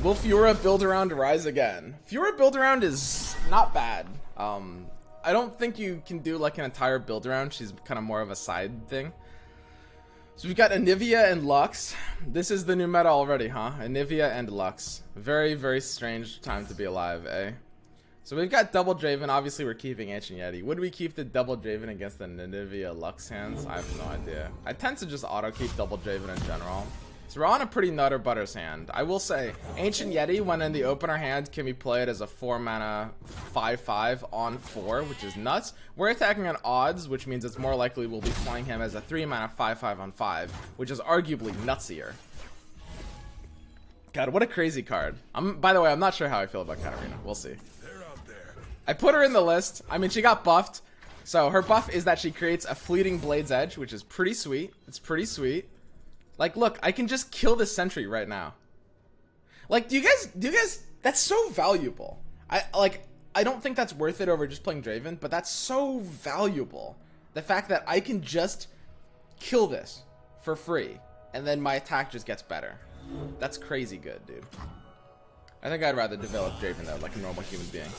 Will Fiora build around rise again? Fiora build around is not bad. I don't think you can do like an entire build around. She's kind of more of a side thing. So we've got Anivia and Lux. This is the new meta already, huh? Anivia and Lux. Very, very strange time to be alive, eh? So we've got Double Draven. Obviously, we're keeping Ancient Yeti. Would we keep the Double Draven against the Anivia Lux hands? I have no idea. I tend to just auto keep Double Draven in general. So we're on a pretty nutter butters hand. I will say, Ancient Yeti, when in the opener hand, can be played as a 4-mana 5/5 on 4, which is nuts. We're attacking on odds, which means it's more likely we'll be playing him as a 3-mana 5/5 on 5, which is arguably nutsier. God, what a crazy card. By the way, I'm not sure how I feel about Katarina. We'll see. I put her in the list. I mean, she got buffed. So her buff is that she creates a fleeting Blade's Edge, which is pretty sweet. It's pretty sweet. Like, look, I can just kill this sentry right now. Like, do you guys, that's so valuable. I don't think that's worth it over just playing Draven, but that's so valuable. The fact that I can just kill this for free, and then my attack just gets better. That's crazy good, dude. I think I'd rather develop Draven though, like a normal human being.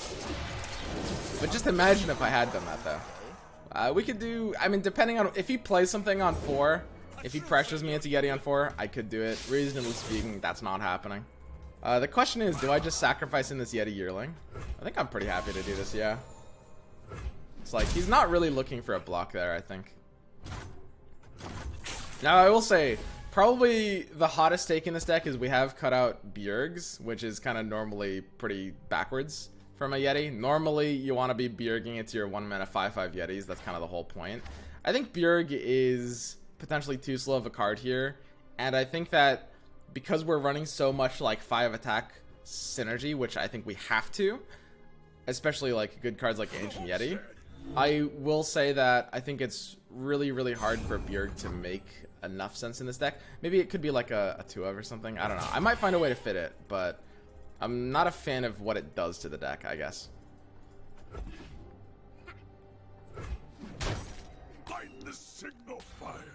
But just imagine if I had done that though. We could do, I mean, depending on, if he plays something on 4, if he pressures me into Yeti on 4, I could do it. Reasonably speaking, that's not happening. The question is, do I just sacrifice in this Yeti yearling? I think I'm pretty happy to do this, yeah. It's like, he's not really looking for a block there, I think. Now, I will say, probably the hottest take in this deck is we have cut out Bjerg's, which is kind of normally pretty backwards from a Yeti. Normally, you want to be Bjerging into your 1-mana 5/5 Yetis. That's kind of the whole point. I think Bjerg is potentially too slow of a card here, and I think that because we're running so much like 5 attack synergy, which I think we have to, especially like good cards like Ancient Yeti, I will say that I think it's really, really hard for Bjerg to make enough sense in this deck. Maybe it could be like a 2-of or something. I don't know. I might find a way to fit it, but I'm not a fan of what it does to the deck, I guess. Fight the signal fires.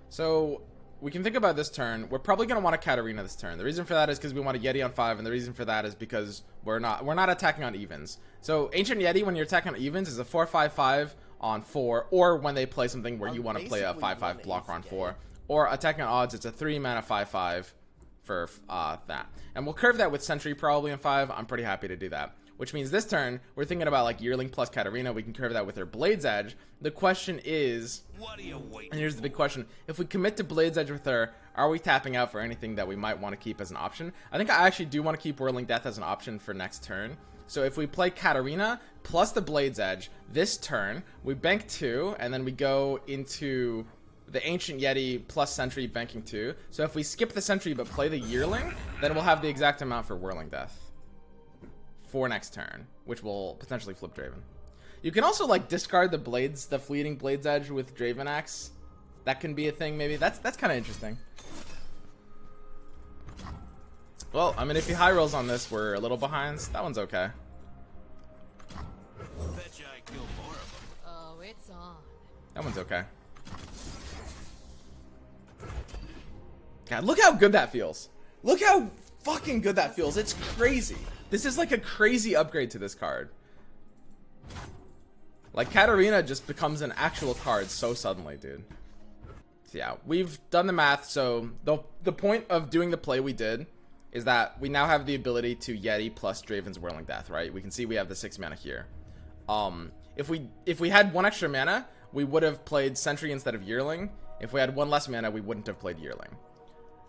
So we can think about this turn. We're probably going to want a Katarina this turn. The reason for that is because we want a Yeti on 5, and the reason for that is because we're not attacking on evens. So Ancient Yeti, when you're attacking on evens, is a 4/5/5 on 4, or when they play something where you want to play a 5/5 blocker on 4, or attacking on odds, it's a 3-mana 5/5 for that. And we'll curve that with Sentry probably on 5. I'm pretty happy to do that. Which means this turn, we're thinking about like Yearling plus Katarina. We can curve that with her Blade's Edge. The question is, and here's the big question, if we commit to Blade's Edge with her, are we tapping out for anything that we might want to keep as an option? I think I actually do want to keep Whirling Death as an option for next turn. So if we play Katarina plus the Blade's Edge this turn, we bank 2, and then we go into the Ancient Yeti plus Sentry banking 2. So if we skip the Sentry but play the Yearling, then we'll have the exact amount for Whirling Death for next turn, which will potentially flip Draven. You can also like discard the fleeting Blade's Edge with Draven Axe. That can be a thing maybe. That's kind of interesting. Well, I mean, if he high rolls on this, we're a little behind. So that one's okay. Betcha I kill more of them. Oh, it's on. That one's okay. God, look how good that feels. Look how fucking good that feels. It's crazy. This is like a crazy upgrade to this card. Like, Katarina just becomes an actual card so suddenly, dude. So yeah, we've done the math. So the point of doing the play we did is that we now have the ability to Yeti plus Draven's Whirling Death, right? We can see we have the 6 mana here. If we had 1 extra mana, we would have played Sentry instead of Yearling. If we had 1 less mana, we wouldn't have played Yearling.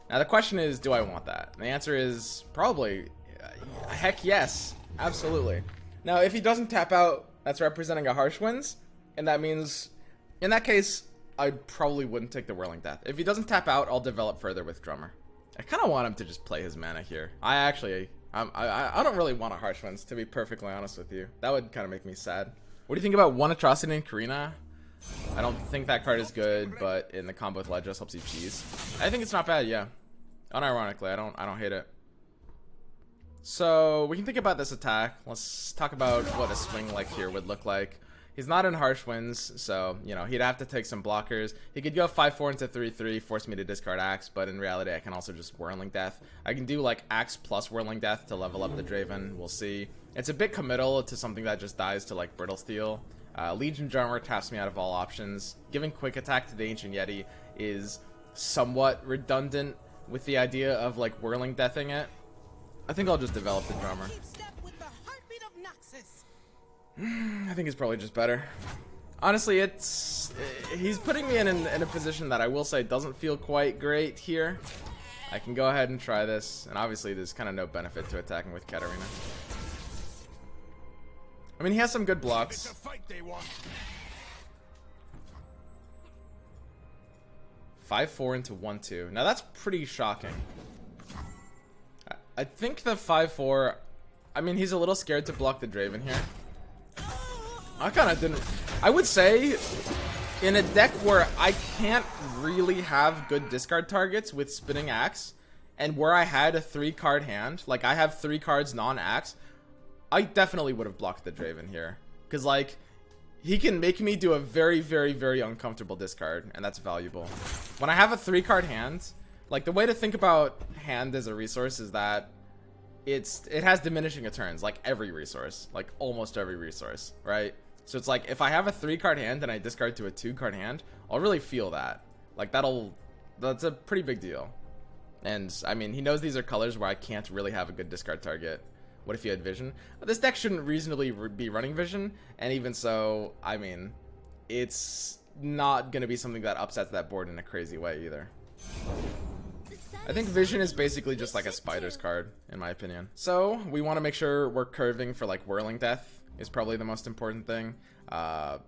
Now the question is, do I want that? And the answer is probably, heck yes, absolutely. Now if he doesn't tap out, that's representing a Harsh Winds, and that means, in that case, I probably wouldn't take the Whirling Death. If he doesn't tap out, I'll develop further with Drummer. I kind of want him to just play his mana here. I don't really want a Harsh Winds, to be perfectly honest with you. That would kind of make me sad. What do you think about 1 Atrocity in Karina? I don't think that card is good, but in the combo with Ledros helps you cheese. I think it's not bad, yeah. Unironically, I don't hate it. So we can think about this attack. Let's talk about what a swing like here would look like. He's not in harsh winds, so, you know, he'd have to take some blockers. He could go 5-4 into 3-3, force me to discard Axe, but in reality, I can also just Whirling Death. I can do, like, Axe plus Whirling Death to level up the Draven. We'll see. It's a bit committal to something that just dies to, like, Brittle Steel. Legion Drummer taps me out of all options. Giving Quick Attack to the Ancient Yeti is somewhat redundant with the idea of, like, Whirling Deathing it. I think I'll just develop the Drummer. Keep step with the heartbeat of Noxus. I think it's probably just better. Honestly, he's putting me in a position that I will say doesn't feel quite great here. I can go ahead and try this, and obviously there's kind of no benefit to attacking with Katarina. I mean, he has some good blocks. It's a fight they want. 5-4 into 1-2. Now that's pretty shocking. I think the 5-4. I mean, he's a little scared to block the Draven here. I kind of didn't. I would say, in a deck where I can't really have good discard targets with Spinning Axe, and where I had a 3-card hand, like I have 3 cards non-Axe, I definitely would have blocked the Draven here. Because, like, he can make me do a very, very, very uncomfortable discard, and that's valuable. When I have a 3-card hand, like, the way to think about hand as a resource is that it has diminishing returns, like every resource, like almost every resource, right? So it's like, if I have a 3-card hand and I discard to a 2-card hand, I'll really feel that. Like, that's a pretty big deal. And, I mean, he knows these are colors where I can't really have a good discard target. What if you had Vision? But this deck shouldn't reasonably be running Vision, and even so, I mean, it's not going to be something that upsets that board in a crazy way either. I think Vision is basically just like a Spider's card, in my opinion. So, we want to make sure we're curving for, like, Whirling Death is probably the most important thing,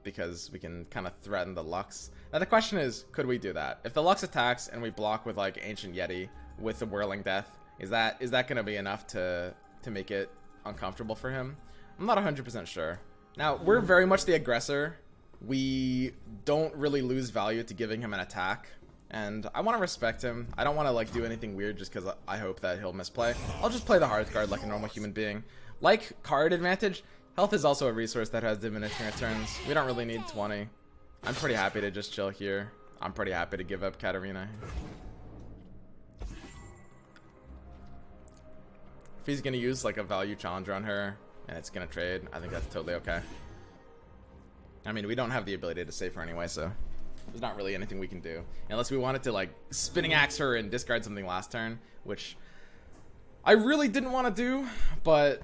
because we can kind of threaten the Lux. Now, the question is, could we do that? If the Lux attacks and we block with, like, Ancient Yeti with the Whirling Death, is that going to be enough to make it uncomfortable for him? I'm not 100% sure. Now, we're very much the aggressor. We don't really lose value to giving him an attack. And I want to respect him. I don't want to, like, do anything weird just because I hope that he'll misplay. I'll just play the hard card like a normal human being. Like card advantage, health is also a resource that has diminishing returns. We don't really need 20. I'm pretty happy to just chill here. I'm pretty happy to give up Katarina. If he's going to use, like, a value challenger on her and it's going to trade, I think that's totally okay. I mean, we don't have the ability to save her anyway, so there's not really anything we can do. Unless we wanted to, like, Spinning Axe her and discard something last turn, which I really didn't want to do, but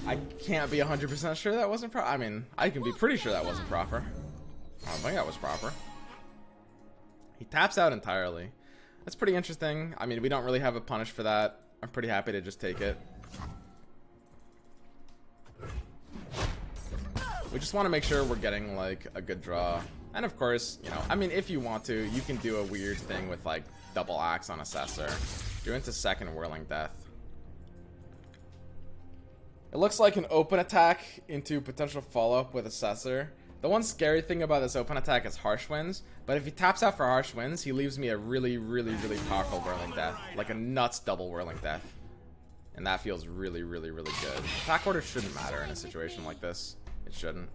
I can't be 100% sure that wasn't proper. I mean, I can be pretty sure that wasn't proper. I don't think that was proper. He taps out entirely. That's pretty interesting. I mean, we don't really have a punish for that. I'm pretty happy to just take it. We just want to make sure we're getting, like, a good draw. And of course, you know, I mean, if you want to, you can do a weird thing with, like, double axe on Assessor. You're into second Whirling Death. It looks like an open attack into potential follow-up with Assessor. The one scary thing about this open attack is Harsh Winds, but if he taps out for Harsh Winds, he leaves me a really, really, really powerful Whirling Death. Like a nuts double Whirling Death. And that feels really, really, really good. Attack order shouldn't matter in a situation like this. It shouldn't.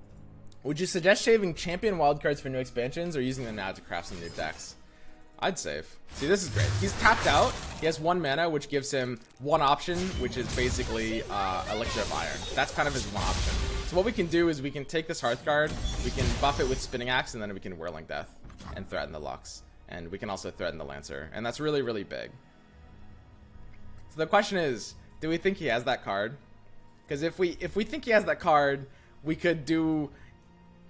Would you suggest shaving champion wildcards for new expansions or using them now to craft some new decks? I'd save. See, this is great. He's tapped out. He has 1 mana, which gives him one option, which is basically Elixir of Iron. That's kind of his one option. So what we can do is we can take this Hearthguard, we can buff it with Spinning Axe, and then we can Whirling Death and threaten the Lux. And we can also threaten the Lancer. And that's really, really big. So the question is, do we think he has that card? Because if we think he has that card, we could do...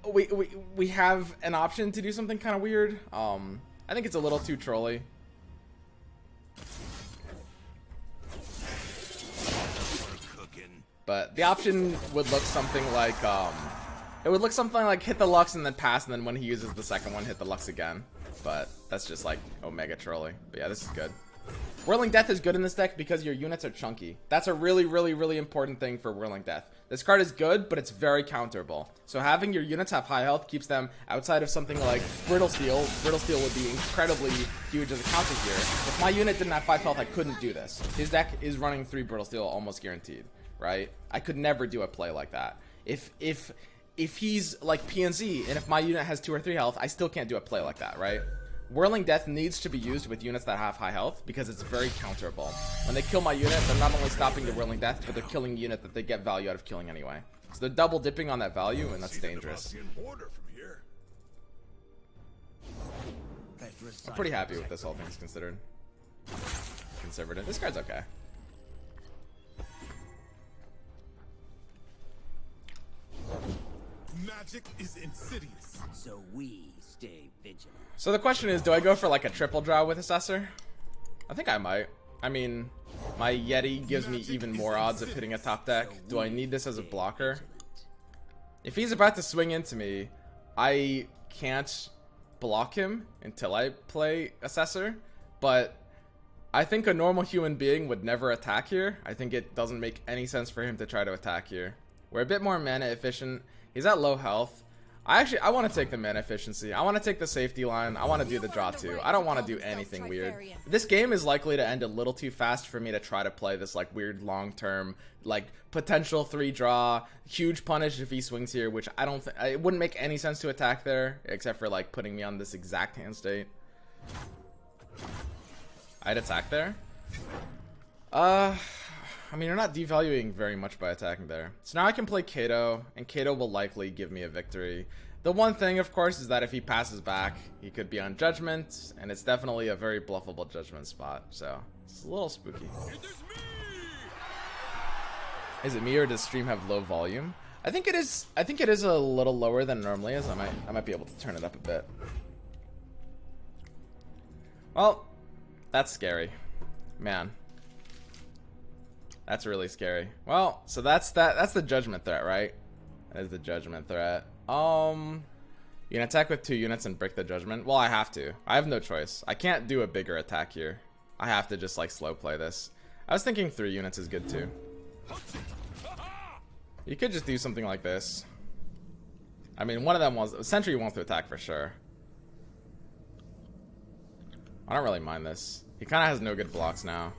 We have an option to do something kind of weird. I think it's a little too trolly. But the option would look something like, it would look something like hit the Lux and then pass, and then when he uses the second one, hit the Lux again. But that's just like Omega trolly. But yeah, this is good. Whirling Death is good in this deck because your units are chunky. That's a really, really, really important thing for Whirling Death. This card is good, but it's very counterable. So having your units have high health keeps them outside of something like Brittle Steel. Brittle Steel would be incredibly huge as a counter here. If my unit didn't have 5 health, I couldn't do this. His deck is running 3 Brittle Steel almost guaranteed, right? I could never do a play like that. If if he's like PNZ, and if my unit has 2 or 3 health, I still can't do a play like that, right? Whirling Death needs to be used with units that have high health because it's very counterable. When they kill my unit, they're not only stopping the Whirling Death, but they're killing a unit that they get value out of killing anyway. So they're double dipping on that value, and that's dangerous. I'm pretty happy with this, all things considered. Conservative. This card's okay. Magic is insidious. So we stay vigilant. So the question is, do I go for like a triple draw with Assessor? I think I might. I mean, my Yeti gives me even more odds of hitting a top deck. Do I need this as a blocker? If he's about to swing into me, I can't block him until I play Assessor. But I think a normal human being would never attack here. I think it doesn't make any sense for him to try to attack here. We're a bit more mana efficient. He's at low health. I want to take the mana efficiency. I want to take the safety line. I want to do the draw too. I don't want to do anything weird. This game is likely to end a little too fast for me to try to play this like weird long-term, like potential 3 draw, huge punish if he swings here, which I don't think, it wouldn't make any sense to attack there, except for like putting me on this exact hand state. I'd attack there. I mean, you're not devaluing very much by attacking there. So now I can play Kato, and Kato will likely give me a victory. The one thing, of course, is that if he passes back, he could be on Judgment, and it's definitely a very bluffable Judgment spot. So it's a little spooky. Is it me, or does stream have low volume? I think it is. I think it is a little lower than it normally is. I might be able to turn it up a bit. Well, that's scary, man. That's really scary. Well, so that's the Judgment threat, right? That is the Judgment threat. You can attack with 2 units and break the Judgment. Well, I have to. I have no choice. I can't do a bigger attack here. I have to just like slow play this. I was thinking 3 units is good too. You could just do something like this. I mean, one of them was Sentry wants to attack for sure. I don't really mind this. He kind of has no good blocks now.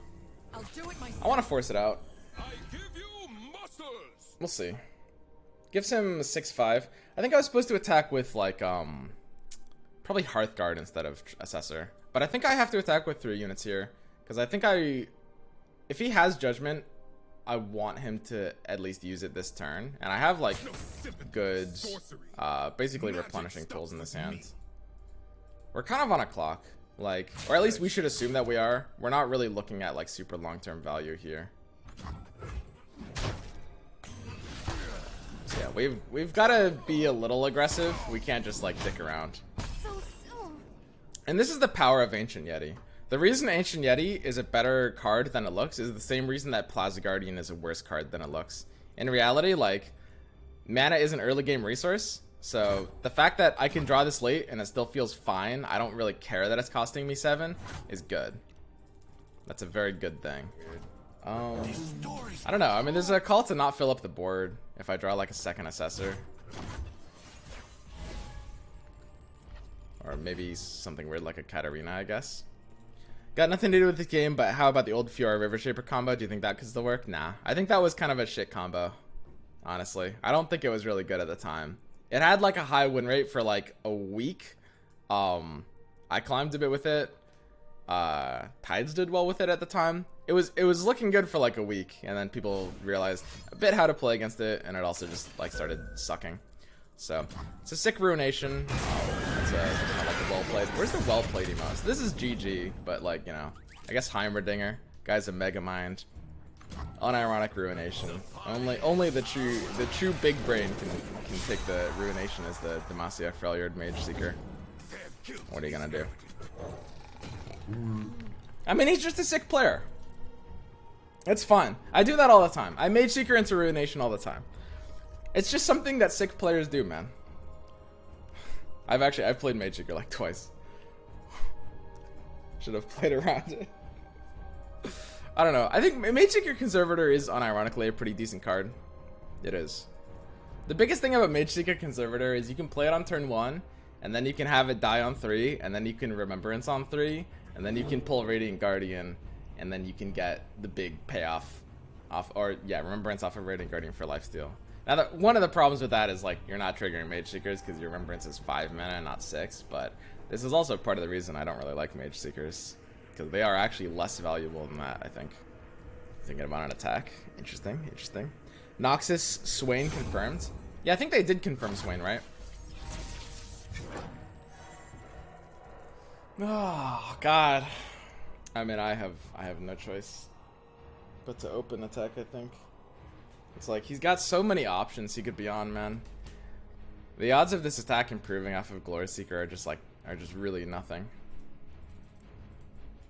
I'll do it myself. I want to force it out. I give you muscles. We'll see. Gives him 6-5. I think I was supposed to attack with like probably Hearthguard instead of Assessor. But I think I have to attack with 3 units here, because I think if he has Judgment, I want him to at least use it this turn. And I have like good basically replenishing tools in this hand. We're kind of on a clock. Like, or at least we should assume that we are. We're not really looking at like super long-term value here. So yeah, we've got to be a little aggressive. We can't just like dick around. So soon. And this is the power of Ancient Yeti. The reason Ancient Yeti is a better card than it looks is the same reason that Plaza Guardian is a worse card than it looks. In reality, like, mana is an early game resource. So the fact that I can draw this late and it still feels fine, I don't really care that it's costing me 7, is good. That's a very good thing. I don't know. I mean, there's a call to not fill up the board if I draw like a second Assessor. Or maybe something weird like a Katarina, I guess. Got nothing to do with this game, but how about the old Fiora River Shaper combo? Do you think that could still work? Nah. I think that was kind of a shit combo, honestly. I don't think it was really good at the time. It had like a high win rate for like a week. I climbed a bit with it. Tides did well with it at the time. It was looking good for like a week, and then people realized a bit how to play against it, and it also just like started sucking. So it's a sick Ruination. It's kind of like a well played. Where's the well played emotes? This is GG, but like, you know, I guess Heimerdinger. Guy's a mega mind. Unironic Ruination. Only the true big brain can take the Ruination as the Demacia Freljord Mage Seeker. What are you gonna do? I mean, he's just a sick player. It's fun. I do that all the time. I Mage Seeker into Ruination all the time. It's just something that sick players do, man. I've played Mage Seeker like twice. Should have played around it. I don't know. I think Mage Seeker Conservator is unironically a pretty decent card. It is. The biggest thing about Mage Seeker Conservator is you can play it on turn 1, and then you can have it die on 3, and then you can Remembrance on 3, and then you can pull Radiant Guardian, and then you can get the big payoff off, or yeah, Remembrance off of Radiant Guardian for lifesteal. Now, one of the problems with that is, like, you're not triggering Mage Seekers because your Remembrance is 5 mana, not 6, but this is also part of the reason I don't really like Mage Seekers, because they are actually less valuable than that, I think. Thinking about an attack. Interesting, interesting. Noxus, Swain confirmed. Yeah, I think they did confirm Swain, right? Oh, God. I mean, I have no choice but to open attack, I think. It's like, he's got so many options he could be on, man. The odds of this attack improving off of Glory Seeker are just like, are just really nothing.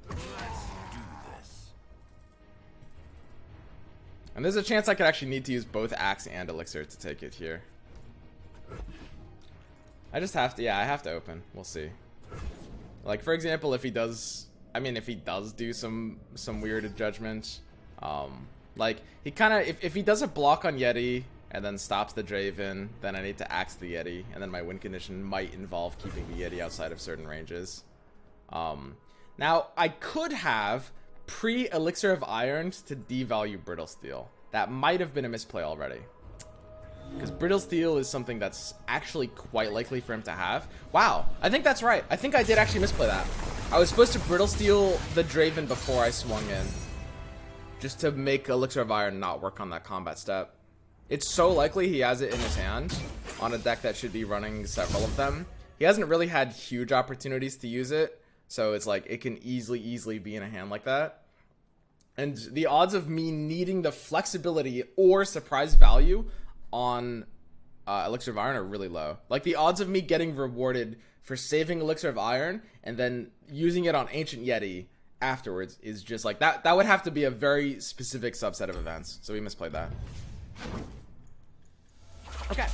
Let's do this. And there's a chance I could actually need to use both Axe and Elixir to take it here. I just have to, yeah, I have to open. We'll see. Like, for example, if he does, I mean, if he does do some weird judgments, like, he kind of, if he does a block on Yeti and then stops the Draven, then I need to Axe the Yeti, and then my win condition might involve keeping the Yeti outside of certain ranges. Now, I could have pre-Elixir of Iron to devalue Brittle Steel. That might have been a misplay already. Because Brittle Steel is something that's actually quite likely for him to have. Wow, I think that's right. I think I did actually misplay that. I was supposed to Brittle Steel the Draven before I swung in, just to make Elixir of Iron not work on that combat step. It's so likely he has it in his hand on a deck that should be running several of them. He hasn't really had huge opportunities to use it, so it's like it can easily be in a hand like that. And the odds of me needing the flexibility or surprise value on Elixir of Iron are really low. Like, the odds of me getting rewarded for saving Elixir of Iron and then using it on Ancient Yeti afterwards is just like, that would have to be a very specific subset of events. So we misplayed that. Okay.